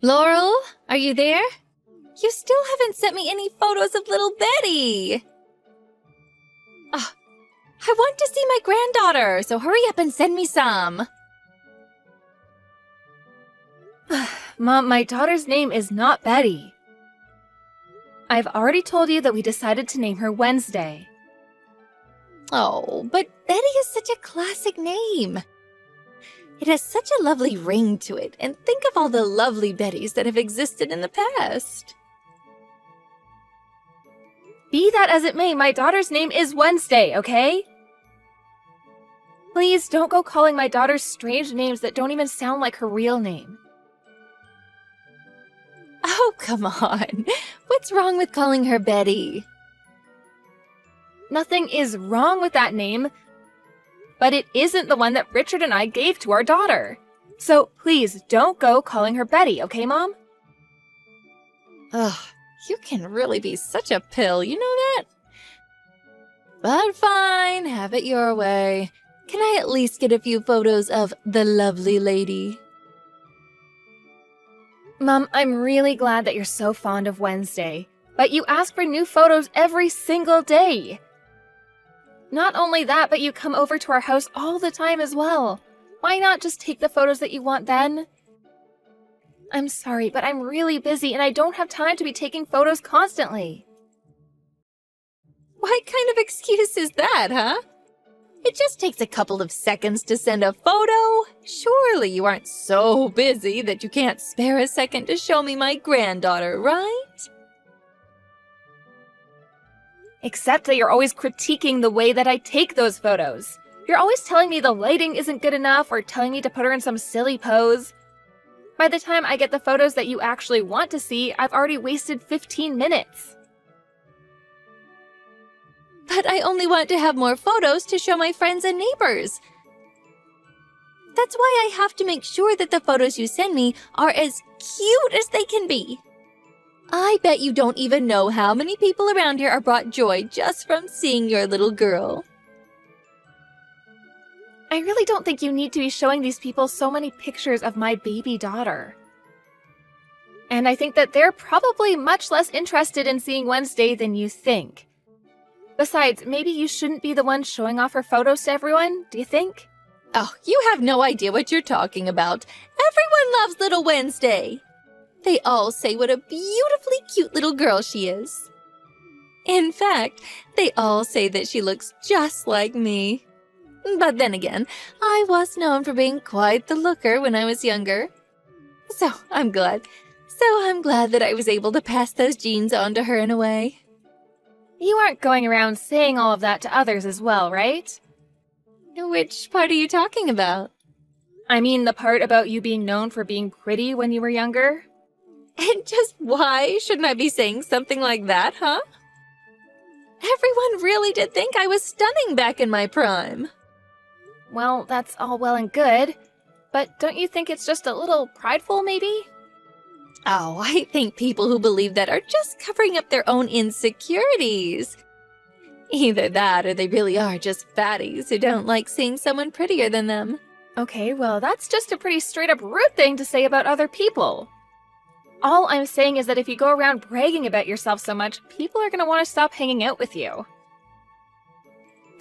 Laurel, are you there? You still haven't sent me any photos of little Betty. Oh, I want to see my granddaughter, so hurry up and send me some. Mom, my daughter's name is not Betty. I've already told you that we decided to name her Wednesday. Oh, but Betty is such a classic name. It has such a lovely ring to it, and think of all the lovely Bettys that have existed in the past. Be that as it may, my daughter's name is Wednesday, okay? Please don't go calling my daughter strange names that don't even sound like her real name. Oh, come on. What's wrong with calling her Betty? Nothing is wrong with that name, but it isn't the one that Richard and I gave to our daughter. So please don't go calling her Betty, okay, Mom? Ugh, you can really be such a pill, you know that? But fine, have it your way. Can I at least get a few photos of the lovely lady? Mom, I'm really glad that you're so fond of Wednesday, but you ask for new photos every single day. Not only that, but you come over to our house all the time as well. Why not just take the photos that you want then? I'm sorry, but I'm really busy and I don't have time to be taking photos constantly. What kind of excuse is that, huh? It just takes a couple of seconds to send a photo. Surely you aren't so busy that you can't spare a second to show me my granddaughter, right? Except that you're always critiquing the way that I take those photos. You're always telling me the lighting isn't good enough or telling me to put her in some silly pose. By the time I get the photos that you actually want to see, I've already wasted 15 minutes. But I only want to have more photos to show my friends and neighbors. That's why I have to make sure that the photos you send me are as cute as they can be. I bet you don't even know how many people around here are brought joy just from seeing your little girl. I really don't think you need to be showing these people so many pictures of my baby daughter. And I think that they're probably much less interested in seeing Wednesday than you think. Besides, maybe you shouldn't be the one showing off her photos to everyone, do you think? Oh, you have no idea what you're talking about. Everyone loves little Wednesday. They all say what a beautifully cute little girl she is. In fact, they all say that she looks just like me. But then again, I was known for being quite the looker when I was younger. So I'm glad that I was able to pass those genes on to her in a way. You aren't going around saying all of that to others as well, right? Which part are you talking about? I mean the part about you being known for being pretty when you were younger. And just why shouldn't I be saying something like that, huh? Everyone really did think I was stunning back in my prime. Well, that's all well and good, but don't you think it's just a little prideful, maybe? Oh, I think people who believe that are just covering up their own insecurities. Either that or they really are just fatties who don't like seeing someone prettier than them. Okay, well, that's just a pretty straight-up rude thing to say about other people. All I'm saying is that if you go around bragging about yourself so much, people are going to want to stop hanging out with you.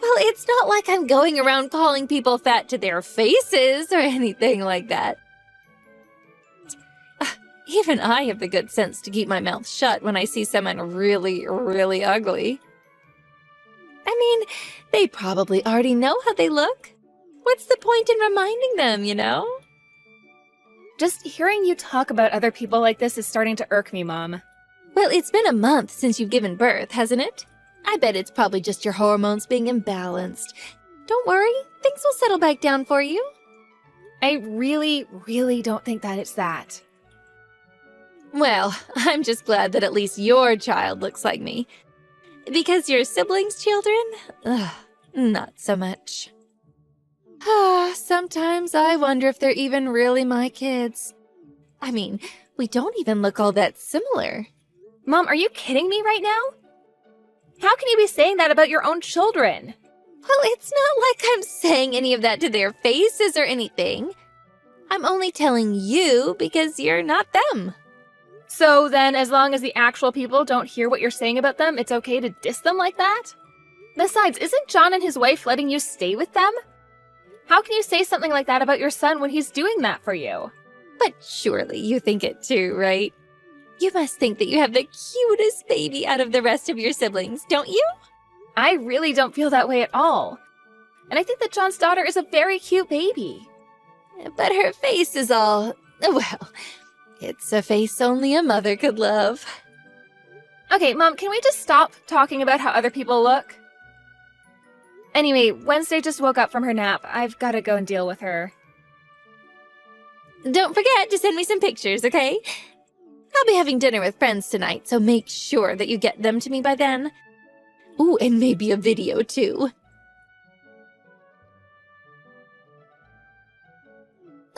Well, it's not like I'm going around calling people fat to their faces or anything like that. Even I have the good sense to keep my mouth shut when I see someone really, really ugly. I mean, they probably already know how they look. What's the point in reminding them, you know? Just hearing you talk about other people like this is starting to irk me, Mom. Well, it's been a month since you've given birth, hasn't it? I bet it's probably just your hormones being imbalanced. Don't worry, things will settle back down for you. I really, really don't think that it's that. Well, I'm just glad that at least your child looks like me. Because your siblings' children? Ugh, not so much. Sometimes I wonder if they're even really my kids. I mean, we don't even look all that similar. Mom, are you kidding me right now? How can you be saying that about your own children? Well, it's not like I'm saying any of that to their faces or anything. I'm only telling you because you're not them. So then, as long as the actual people don't hear what you're saying about them, it's okay to diss them like that? Besides, isn't John and his wife letting you stay with them? How can you say something like that about your son when he's doing that for you? But surely you think it too, right? You must think that you have the cutest baby out of the rest of your siblings, don't you? I really don't feel that way at all. And I think that John's daughter is a very cute baby. But her face is all... well, it's a face only a mother could love. Okay, Mom, can we just stop talking about how other people look? Anyway, Wednesday just woke up from her nap. I've got to go and deal with her. Don't forget to send me some pictures, okay? I'll be having dinner with friends tonight, so make sure that you get them to me by then. Ooh, and maybe a video, too.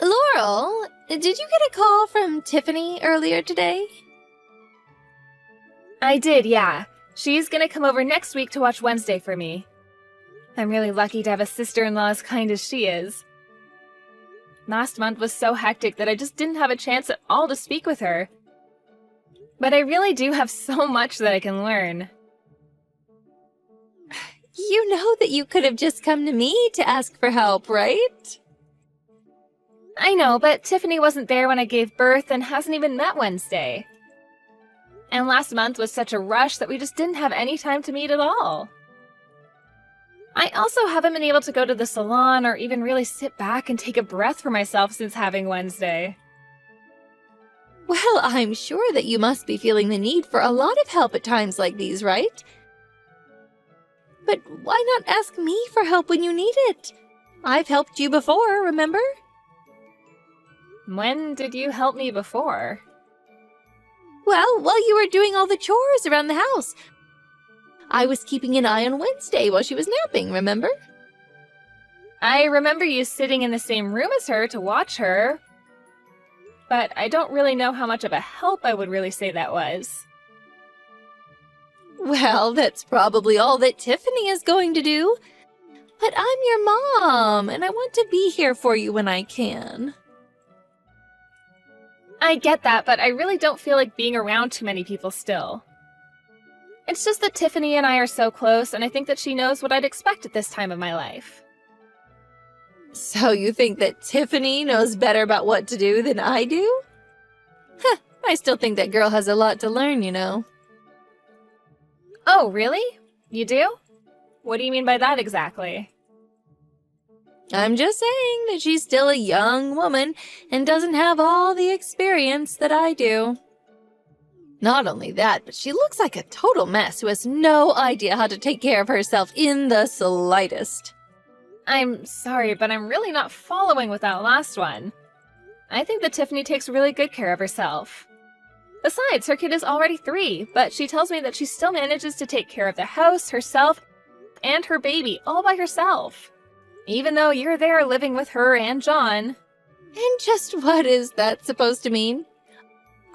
Laurel, did you get a call from Tiffany earlier today? I did, yeah. She's gonna come over next week to watch Wednesday for me. I'm really lucky to have a sister-in-law as kind as she is. Last month was so hectic that I just didn't have a chance at all to speak with her. But I really do have so much that I can learn. You know that you could have just come to me to ask for help, right? I know, but Tiffany wasn't there when I gave birth and hasn't even met Wednesday. And last month was such a rush that we just didn't have any time to meet at all. I also haven't been able to go to the salon or even really sit back and take a breath for myself since having Wednesday. Well, I'm sure that you must be feeling the need for a lot of help at times like these, right? But why not ask me for help when you need it? I've helped you before, remember? When did you help me before? Well, while you were doing all the chores around the house. I was keeping an eye on Wednesday while she was napping, remember? I remember you sitting in the same room as her to watch her, but I don't really know how much of a help I would really say that was. Well, that's probably all that Tiffany is going to do. But I'm your mom, and I want to be here for you when I can. I get that, but I really don't feel like being around too many people still. It's just that Tiffany and I are so close, and I think that she knows what I'd expect at this time of my life. So you think that Tiffany knows better about what to do than I do? Huh, I still think that girl has a lot to learn, you know. Oh, really? You do? What do you mean by that exactly? I'm just saying that she's still a young woman and doesn't have all the experience that I do. Not only that, but she looks like a total mess who has no idea how to take care of herself in the slightest. I'm sorry, but I'm really not following with that last one. I think that Tiffany takes really good care of herself. Besides, her kid is already 3, but she tells me that she still manages to take care of the house, herself, and her baby all by herself. Even though you're there living with her and John. And just what is that supposed to mean?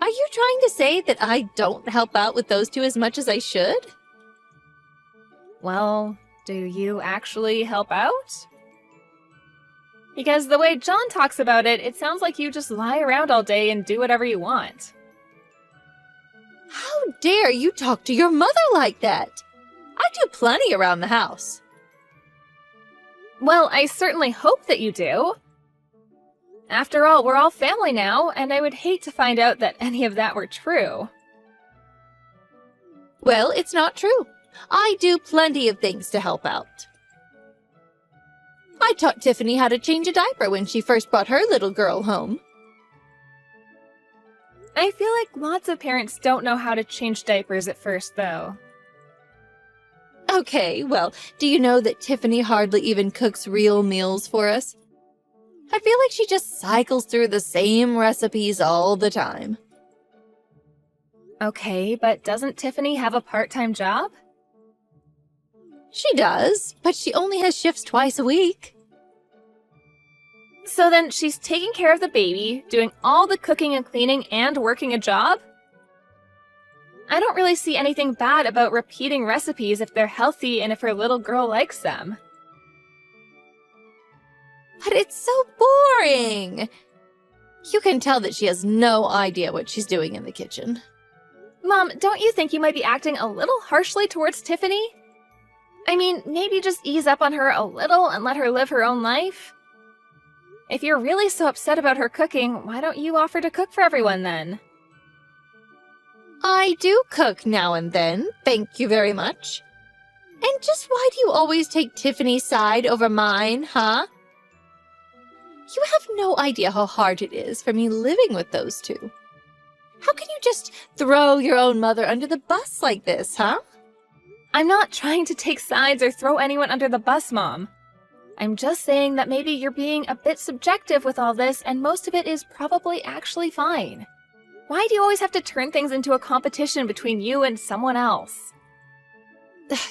Are you trying to say that I don't help out with those two as much as I should? Well, do you actually help out? Because the way John talks about it, it sounds like you just lie around all day and do whatever you want. How dare you talk to your mother like that? I do plenty around the house. Well, I certainly hope that you do. After all, we're all family now, and I would hate to find out that any of that were true. Well, it's not true. I do plenty of things to help out. I taught Tiffany how to change a diaper when she first brought her little girl home. I feel like lots of parents don't know how to change diapers at first, though. Okay, well, do you know that Tiffany hardly even cooks real meals for us? I feel like she just cycles through the same recipes all the time. Okay, but doesn't Tiffany have a part-time job? She does, but she only has shifts twice a week. So then she's taking care of the baby, doing all the cooking and cleaning, and working a job? I don't really see anything bad about repeating recipes if they're healthy and if her little girl likes them. But it's so boring. You can tell that she has no idea what she's doing in the kitchen. Mom, don't you think you might be acting a little harshly towards Tiffany? I mean, maybe just ease up on her a little and let her live her own life? If you're really so upset about her cooking, why don't you offer to cook for everyone then? I do cook now and then, thank you very much. And just why do you always take Tiffany's side over mine, huh? You have no idea how hard it is for me living with those two. How can you just throw your own mother under the bus like this, huh? I'm not trying to take sides or throw anyone under the bus, Mom. I'm just saying that maybe you're being a bit subjective with all this and most of it is probably actually fine. Why do you always have to turn things into a competition between you and someone else?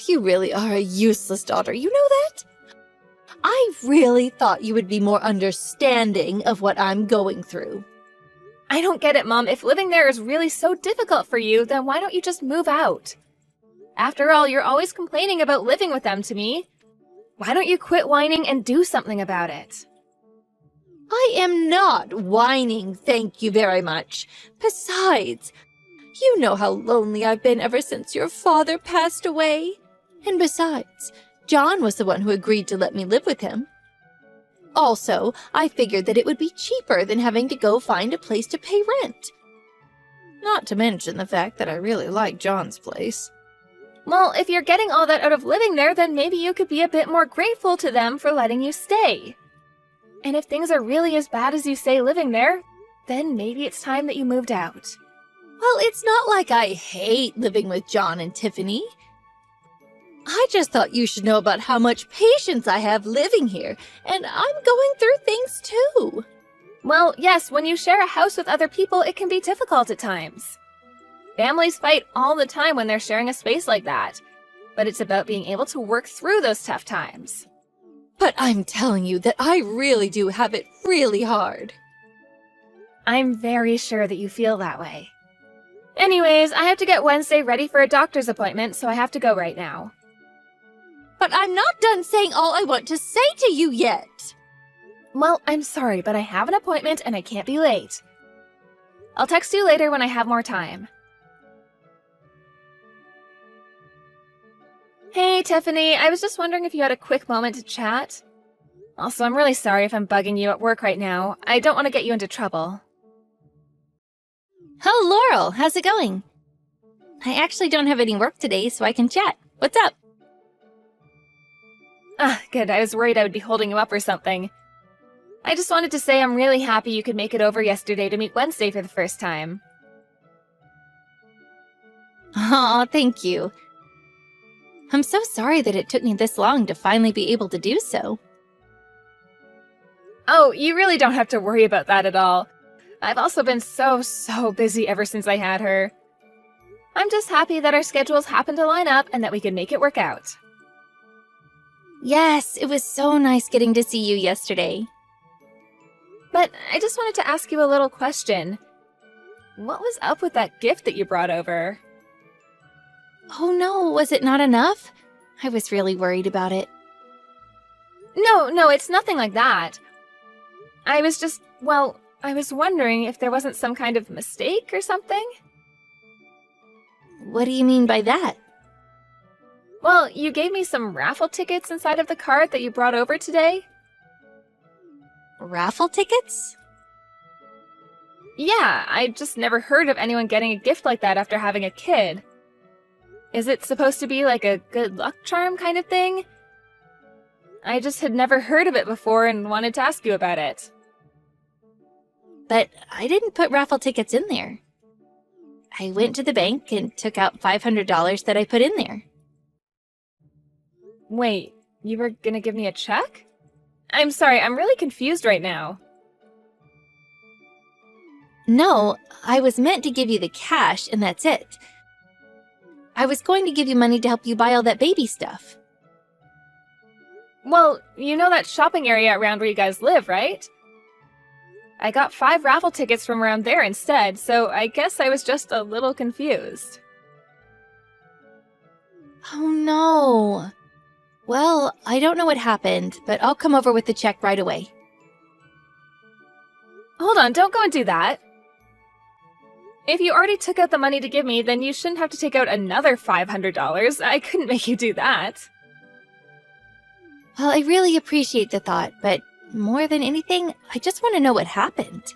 You really are a useless daughter, you know that? I really thought you would be more understanding of what I'm going through. I don't get it, Mom. If living there is really so difficult for you, then why don't you just move out? After all, you're always complaining about living with them to me. Why don't you quit whining and do something about it? I am not whining, thank you very much. Besides, you know how lonely I've been ever since your father passed away. And besides, John was the one who agreed to let me live with him. Also, I figured that it would be cheaper than having to go find a place to pay rent. Not to mention the fact that I really like John's place. Well, if you're getting all that out of living there, then maybe you could be a bit more grateful to them for letting you stay. And if things are really as bad as you say living there, then maybe it's time that you moved out. Well, it's not like I hate living with John and Tiffany. I just thought you should know about how much patience I have living here, and I'm going through things too. Well, yes, when you share a house with other people, it can be difficult at times. Families fight all the time when they're sharing a space like that, but it's about being able to work through those tough times. But I'm telling you that I really do have it really hard. I'm very sure that you feel that way. Anyways, I have to get Wednesday ready for a doctor's appointment, so I have to go right now. But I'm not done saying all I want to say to you yet. Well, I'm sorry, but I have an appointment and I can't be late. I'll text you later when I have more time. Hey, Tiffany, I was just wondering if you had a quick moment to chat. Also, I'm really sorry if I'm bugging you at work right now. I don't want to get you into trouble. Oh, Laurel, how's it going? I actually don't have any work today, so I can chat. What's up? Ah, good. I was worried I would be holding you up or something. I just wanted to say I'm really happy you could make it over yesterday to meet Wednesday for the first time. Aw, thank you. I'm so sorry that it took me this long to finally be able to do so. Oh, you really don't have to worry about that at all. I've also been so busy ever since I had her. I'm just happy that our schedules happened to line up and that we could make it work out. Yes, it was so nice getting to see you yesterday. But I just wanted to ask you a little question. What was up with that gift that you brought over? Oh no, was it not enough? I was really worried about it. No, it's nothing like that. I was wondering if there wasn't some kind of mistake or something? What do you mean by that? Well, you gave me some raffle tickets inside of the card that you brought over today. Raffle tickets? Yeah, I just never heard of anyone getting a gift like that after having a kid. Is it supposed to be like a good luck charm kind of thing? I just had never heard of it before and wanted to ask you about it. But I didn't put raffle tickets in there. I went to the bank and took out $500 that I put in there. Wait, you were gonna give me a check? I'm sorry, I'm really confused right now. No, I was meant to give you the cash and that's it. I was going to give you money to help you buy all that baby stuff. Well, you know that shopping area around where you guys live, right? I got 5 raffle tickets from around there instead, so I guess I was just a little confused. Oh no. Well, I don't know what happened, but I'll come over with the check right away. Hold on, don't go and do that. If you already took out the money to give me, then you shouldn't have to take out another $500. I couldn't make you do that. Well, I really appreciate the thought, but more than anything, I just want to know what happened.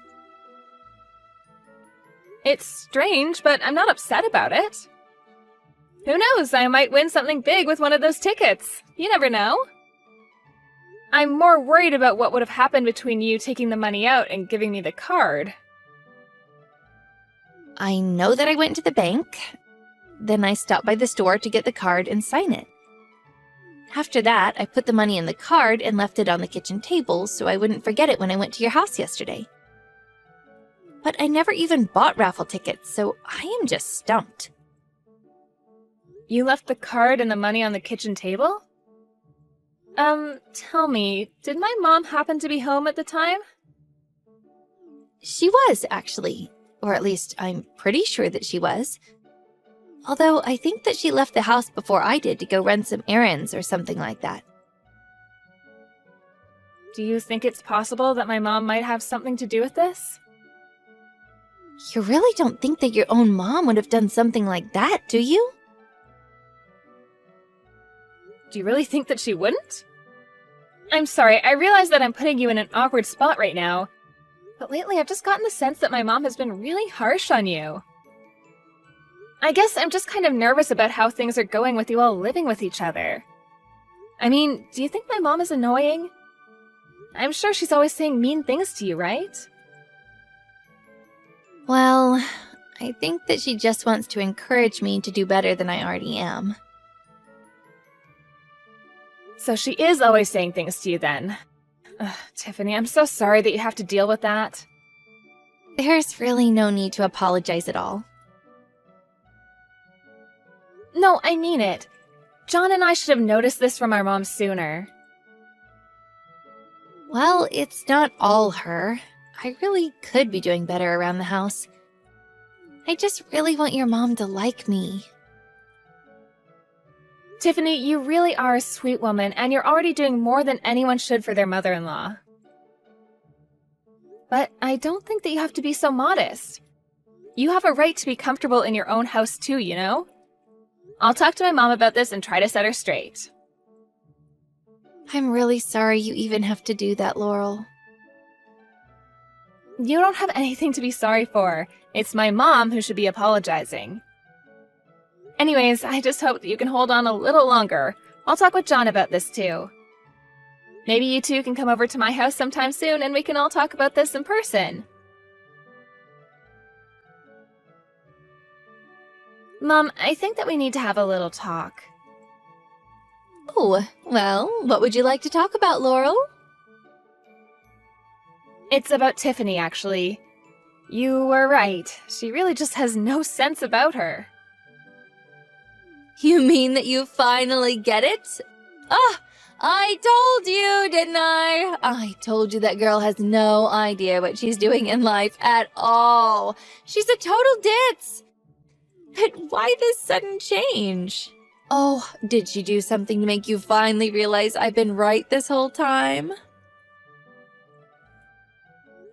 It's strange, but I'm not upset about it. Who knows, I might win something big with one of those tickets. You never know. I'm more worried about what would have happened between you taking the money out and giving me the card. I know that I went to the bank. Then I stopped by the store to get the card and sign it. After that, I put the money in the card and left it on the kitchen table so I wouldn't forget it when I went to your house yesterday. But I never even bought raffle tickets, so I am just stumped. You left the card and the money on the kitchen table? Tell me, did my mom happen to be home at the time? She was, actually. Or at least I'm pretty sure that she was. Although I think that she left the house before I did to go run some errands or something like that. Do you think it's possible that my mom might have something to do with this? You really don't think that your own mom would have done something like that, do you? Do you really think that she wouldn't? I'm sorry, I realize that I'm putting you in an awkward spot right now, but lately I've just gotten the sense that my mom has been really harsh on you. I guess I'm just kind of nervous about how things are going with you all living with each other. I mean, do you think my mom is annoying? I'm sure she's always saying mean things to you, right? Well, I think that she just wants to encourage me to do better than I already am. So she is always saying things to you then. Ugh, Tiffany, I'm so sorry that you have to deal with that. There's really no need to apologize at all. No, I mean it. John and I should have noticed this from our mom sooner. Well, it's not all her. I really could be doing better around the house. I just really want your mom to like me. Tiffany, you really are a sweet woman, and you're already doing more than anyone should for their mother-in-law. But I don't think that you have to be so modest. You have a right to be comfortable in your own house too, you know? I'll talk to my mom about this and try to set her straight. I'm really sorry you even have to do that, Laurel. You don't have anything to be sorry for. It's my mom who should be apologizing. Anyways, I just hope that you can hold on a little longer. I'll talk with John about this too. Maybe you two can come over to my house sometime soon and we can all talk about this in person. Mom, I think that we need to have a little talk. Oh, well, what would you like to talk about, Laurel? It's about Tiffany, actually. You were right. She really just has no sense about her. You mean that you finally get it? Ah, I told you, didn't I? I told you that girl has no idea what she's doing in life at all. She's a total ditz. But why this sudden change? Oh, did she do something to make you finally realize I've been right this whole time?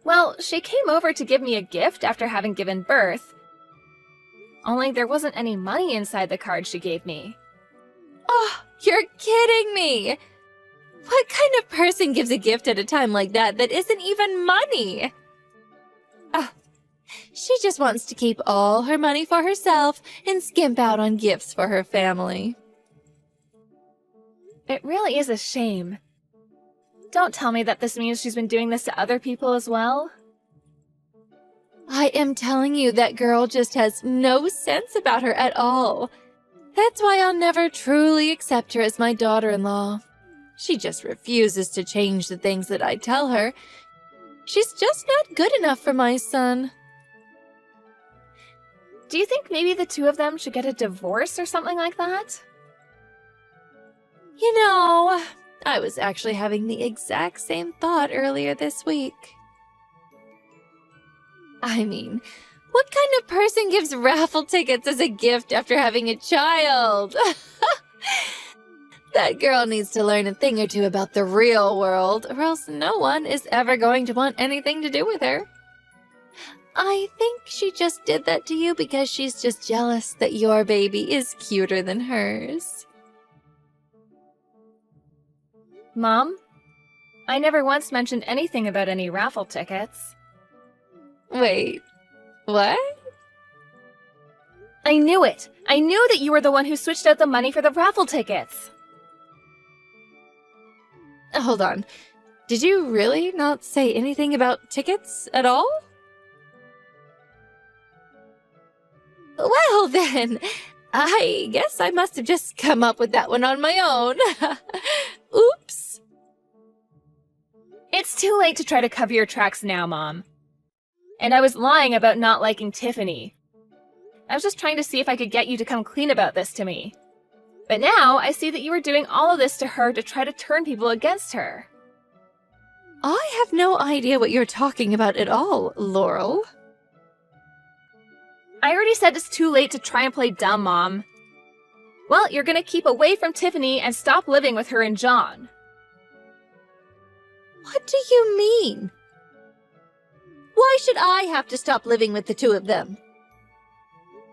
Well, she came over to give me a gift after having given birth. Only there wasn't any money inside the card she gave me. Oh, you're kidding me! What kind of person gives a gift at a time like that isn't even money? Ah, she just wants to keep all her money for herself and skimp out on gifts for her family. It really is a shame. Don't tell me that this means she's been doing this to other people as well. I am telling you, that girl just has no sense about her at all. That's why I'll never truly accept her as my daughter-in-law. She just refuses to change the things that I tell her. She's just not good enough for my son. Do you think maybe the two of them should get a divorce or something like that? You know, I was actually having the exact same thought earlier this week. I mean, what kind of person gives raffle tickets as a gift after having a child? That girl needs to learn a thing or two about the real world, or else no one is ever going to want anything to do with her. I think she just did that to you because she's just jealous that your baby is cuter than hers. Mom, I never once mentioned anything about any raffle tickets. Wait, what? I knew it! I knew that you were the one who switched out the money for the raffle tickets! Hold on. Did you really not say anything about tickets at all? Well then, I guess I must have just come up with that one on my own. Oops. It's too late to try to cover your tracks now, Mom. And I was lying about not liking Tiffany. I was just trying to see if I could get you to come clean about this to me. But now I see that you were doing all of this to her to try to turn people against her. I have no idea what you're talking about at all, Laurel. I already said it's too late to try and play dumb, Mom. Well, you're gonna keep away from Tiffany and stop living with her and John. What do you mean? Why should I have to stop living with the two of them?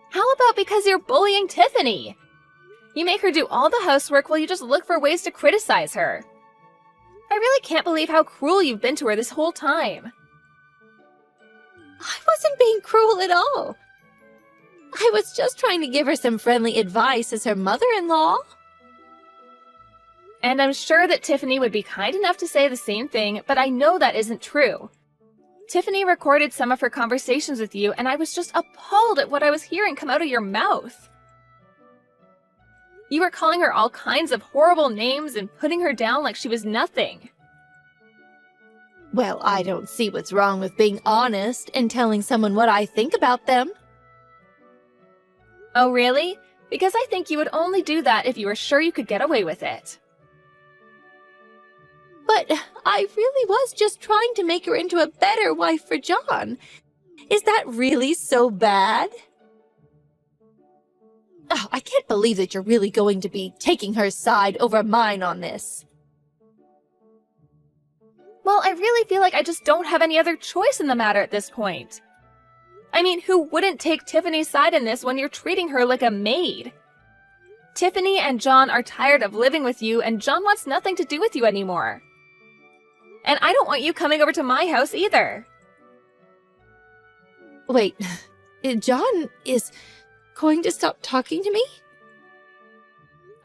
How about because you're bullying Tiffany? You make her do all the housework while you just look for ways to criticize her. I really can't believe how cruel you've been to her this whole time. I wasn't being cruel at all. I was just trying to give her some friendly advice as her mother-in-law. And I'm sure that Tiffany would be kind enough to say the same thing, but I know that isn't true. Tiffany recorded some of her conversations with you, and I was just appalled at what I was hearing come out of your mouth. You were calling her all kinds of horrible names and putting her down like she was nothing. Well, I don't see what's wrong with being honest and telling someone what I think about them. Oh, really? Because I think you would only do that if you were sure you could get away with it. But I really was just trying to make her into a better wife for John. Is that really so bad? Oh, I can't believe that you're really going to be taking her side over mine on this. Well, I really feel like I just don't have any other choice in the matter at this point. I mean, who wouldn't take Tiffany's side in this when you're treating her like a maid? Tiffany and John are tired of living with you, and John wants nothing to do with you anymore. And I don't want you coming over to my house either. Wait, John is going to stop talking to me?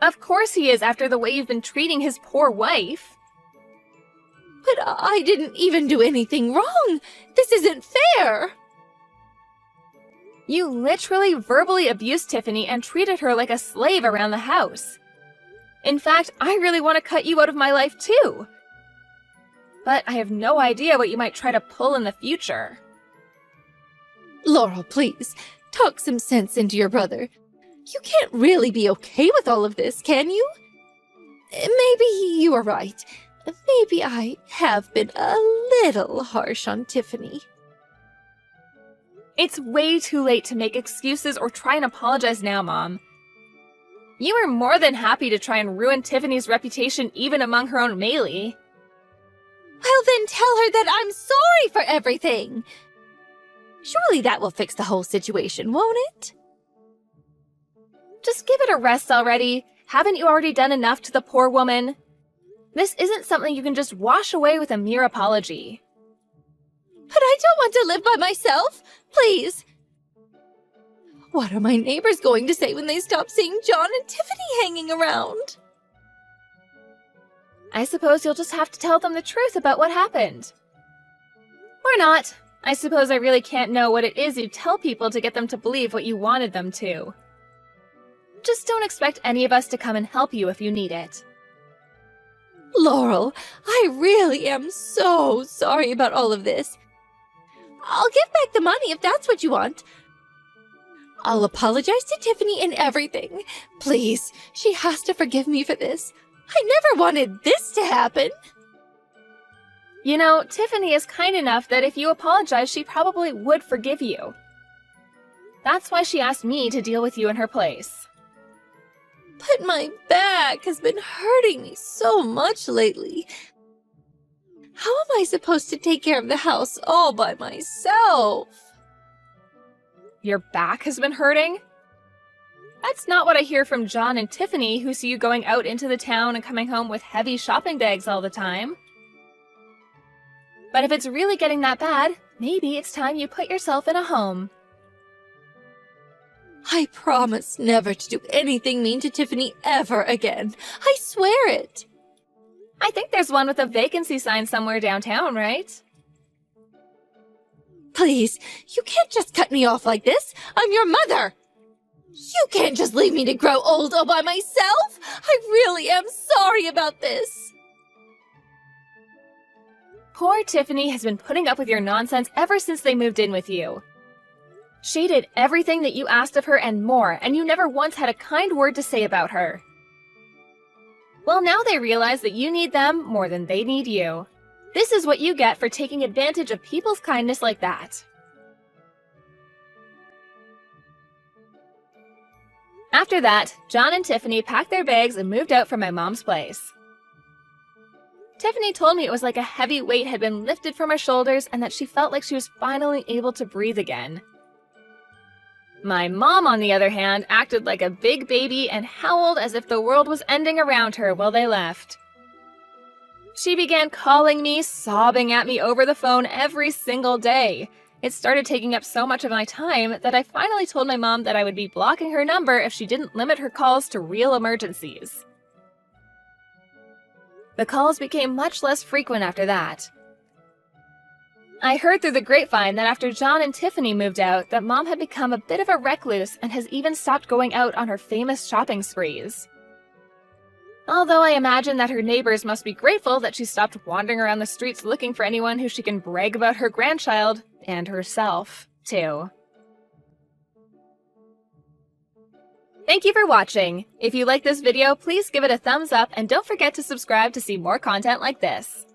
Of course he is, after the way you've been treating his poor wife. But I didn't even do anything wrong. This isn't fair. You literally verbally abused Tiffany and treated her like a slave around the house. In fact, I really want to cut you out of my life too. But I have no idea what you might try to pull in the future. Laurel, please, talk some sense into your brother. You can't really be okay with all of this, can you? Maybe you are right. Maybe I have been a little harsh on Tiffany. It's way too late to make excuses or try and apologize now, Mom. You were more than happy to try and ruin Tiffany's reputation even among her own melee. Well, then tell her that I'm sorry for everything. Surely that will fix the whole situation, won't it? Just give it a rest already. Haven't you already done enough to the poor woman? This isn't something you can just wash away with a mere apology. But I don't want to live by myself. Please. What are my neighbors going to say when they stop seeing John and Tiffany hanging around? I suppose you'll just have to tell them the truth about what happened. Or not. I suppose I really can't know what it is you tell people to get them to believe what you wanted them to. Just don't expect any of us to come and help you if you need it. Laurel, I really am so sorry about all of this. I'll give back the money if that's what you want. I'll apologize to Tiffany and everything. Please, she has to forgive me for this. I never wanted this to happen. You know, Tiffany is kind enough that if you apologize, she probably would forgive you. That's why she asked me to deal with you in her place. But my back has been hurting me so much lately. How am I supposed to take care of the house all by myself? Your back has been hurting? That's not what I hear from John and Tiffany, who see you going out into the town and coming home with heavy shopping bags all the time. But if it's really getting that bad, maybe it's time you put yourself in a home. I promise never to do anything mean to Tiffany ever again. I swear it. I think there's one with a vacancy sign somewhere downtown, right? Please, you can't just cut me off like this. I'm your mother. You can't just leave me to grow old all by myself. I really am sorry about this. Poor Tiffany has been putting up with your nonsense ever since they moved in with you. She did everything that you asked of her and more, and you never once had a kind word to say about her. Well, now they realize that you need them more than they need you. This is what you get for taking advantage of people's kindness like that. After that, John and Tiffany packed their bags and moved out from my mom's place. Tiffany told me it was like a heavy weight had been lifted from her shoulders and that she felt like she was finally able to breathe again. My mom, on the other hand, acted like a big baby and howled as if the world was ending around her while they left. She began calling me, sobbing at me over the phone every single day. It started taking up so much of my time that I finally told my mom that I would be blocking her number if she didn't limit her calls to real emergencies. The calls became much less frequent after that. I heard through the grapevine that after John and Tiffany moved out, that Mom had become a bit of a recluse and has even stopped going out on her famous shopping sprees. Although I imagine that her neighbors must be grateful that she stopped wandering around the streets looking for anyone who she can brag about her grandchild, and herself, too. Thank you for watching. If you like this video, please give it a thumbs up and don't forget to subscribe to see more content like this.